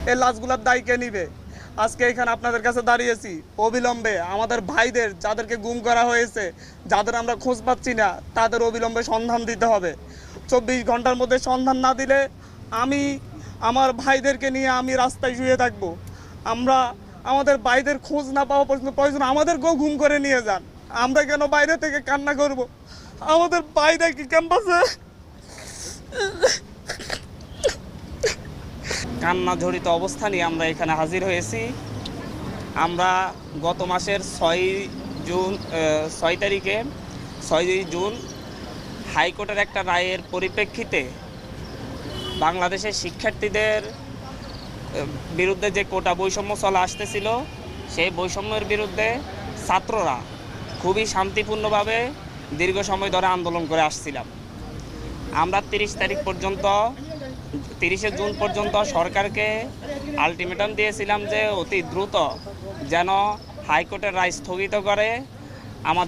এই লাশগুলোর দায় কে নিবে? আজকে এখানে আপনাদের কাছে দাঁড়িয়েছি অবিলম্বে আমাদের ভাইদের যাদেরকে গুম করা হয়েছে, যাদের আমরা খোঁজ পাচ্ছি না, তাদের অবিলম্বে সন্ধান দিতে হবে। 24 ঘন্টার মধ্যে সন্ধান না দিলে আমি আমার ভাইদেরকে নিয়ে আমি রাস্তায় শুয়ে থাকবো। আমরা আমাদের ভাইদের খোঁজ না পাওয়া পর্যন্ত প্রয়োজন আমাদেরকেও গুম করে নিয়ে যান। আমরা কেন বাইরে থেকে কান্না করব? আমাদের ভাইদের কি ক্যাম্পাসে কান্না জড়িত অবস্থা নিয়ে আমরা এখানে হাজির হয়েছি। আমরা গত মাসের 6 তারিখে 6 জুন হাইকোর্টের একটা রায়ের পরিপ্রেক্ষিতে বাংলাদেশের শিক্ষার্থীদের বিরুদ্ধে যে কোটা বৈষম্য চলে আসতেছিল, সেই বৈষম্যের বিরুদ্ধে ছাত্ররা খুবই শান্তিপূর্ণভাবে দীর্ঘ সময় ধরে আন্দোলন করে আসছিলাম। আমরা 30শে জুন পর্যন্ত সরকারকে আলটিমেটাম দিয়েছিলাম যে অতি দ্রুত যেন হাইকোর্টের রায় স্থগিত করে আমাদের